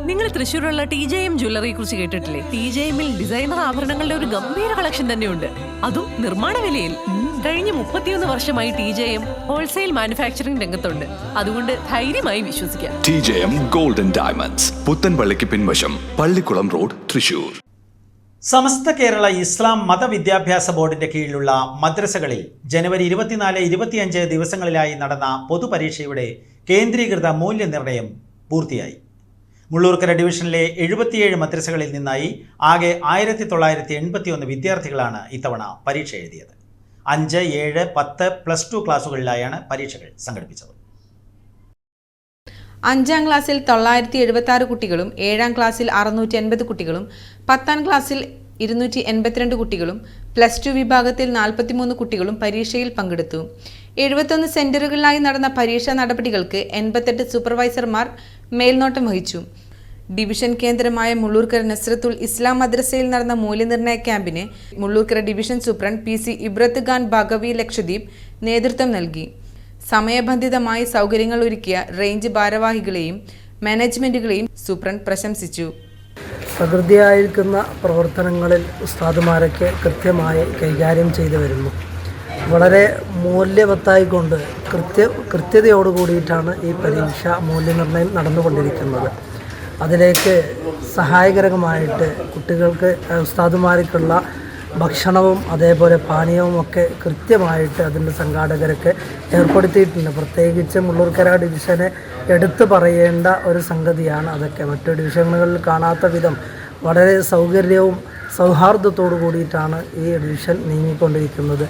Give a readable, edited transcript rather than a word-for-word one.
നിങ്ങൾ തൃശ്ശൂരുള്ള TJM ജ്വല്ലറിയെ കുറിച്ച് കേട്ടിട്ടില്ലേ? TJMൽ ഡിസൈനർ ആഭരണങ്ങളുടെ ഒരു ഗംഭീര കളക്ഷൻ തന്നെയുണ്ട്, അതും നിർമ്മാണ വിലയിൽ. കഴിഞ്ഞ 31 വർഷമായി TJM ഹോൾസെയിൽ മാനുഫാക്ചറിംഗ് രംഗത്തുണ്ട്. അതുകൊണ്ട് ധൈര്യമായി വിശ്വസിക്കാം. TJM ഗോൾഡൻ ഡയമണ്ട്സ്, പുത്തൻപള്ളിക്ക് പിൻവശം, പള്ളിക്കുളം റോഡ്, തൃശ്ശൂർ. സമസ്ത കേരള ഇസ്ലാം മതവിദ്യാഭ്യാസ ബോർഡിന്റെ കീഴിലുള്ള മദ്രസകളിൽ ജനുവരി 24-25 ദിവസങ്ങളിലായി നടന്ന പൊതുപരീക്ഷയുടെ കേന്ദ്രീകൃത മൂല്യനിർണ്ണയം പൂർത്തിയായി. മുള്ളൂർക്കര ഡിവിഷനിലെ 77 മദ്രസകളിൽ നിന്നായി ആകെ 1981 വിദ്യാർത്ഥികളാണ് ഇത്തവണ പരീക്ഷ എഴുതിയത്. 5, 7, 10, +2 ക്ലാസുകളിലായാണ് പരീക്ഷകൾ സംഘടിപ്പിച്ചത്. 5ാം ക്ലാസ്സിൽ 976 കുട്ടികളും 7ാം ക്ലാസ്സിൽ 680 കുട്ടികളും 10ാം ക്ലാസ്സിൽ 282 കുട്ടികളും +2 വിഭാഗത്തിൽ 43 കുട്ടികളും പരീക്ഷയിൽ പങ്കെടുത്തു. 71 സെന്ററുകളിലായി നടന്ന പരീക്ഷാ നടപടികൾക്ക് 88 സൂപ്പർവൈസർമാർ മേൽനോട്ടം വഹിച്ചു. ഡിവിഷൻ കേന്ദ്രമായ മുള്ളൂർക്കര നസ്രത്തുൽ ഇസ്ലാം മദ്രസയിൽ നടന്ന മൂല്യനിർണ്ണയ ക്യാമ്പിന് Mullurkara division superintendent PC Ibrath Khan Baqavi Lakshadweep നേതൃത്വം നൽകി. സമയബന്ധിതമായി സൗകര്യങ്ങൾ ഒരുക്കിയ റേഞ്ച് ഭാരവാഹികളെയും മാനേജ്മെന്റുകളെയും സൂപ്രണ്ട് പ്രശംസിച്ചു. പ്രകൃതിയായിരിക്കുന്ന പ്രവർത്തനങ്ങളിൽ ഉസ്താദുമാരൊക്കെ കൃത്യമായി കൈകാര്യം ചെയ്തു വരുന്നു. വളരെ മൂല്യവത്തായിക്കൊണ്ട് കൃത്യതയോട് കൂടിയിട്ടാണ് ഈ പരീക്ഷ മൂല്യനിർണ്ണയം നടന്നുകൊണ്ടിരിക്കുന്നത്. അതിലേക്ക് സഹായകരമായിട്ട് കുട്ടികൾക്ക് ഉസ്താദുമാർക്കുള്ള ഭക്ഷണവും അതേപോലെ പാനീയവും ഒക്കെ കൃത്യമായിട്ട് അതിൻ്റെ സംഘാടകരൊക്കെ ഏർപ്പെടുത്തിയിട്ടുണ്ട്. പ്രത്യേകിച്ച് മുള്ളൂർക്കര ഡിവിഷനെ എടുത്തു പറയേണ്ട ഒരു സംഗതിയാണ് അതൊക്കെ. മറ്റു ഡിവിഷനുകളിൽ കാണാത്ത വിധം വളരെ സൗകര്യവും സൗഹാർദ്ദത്തോടു കൂടിയിട്ടാണ് ഈ ഡിവിഷൻ നീങ്ങിക്കൊണ്ടിരിക്കുന്നത്.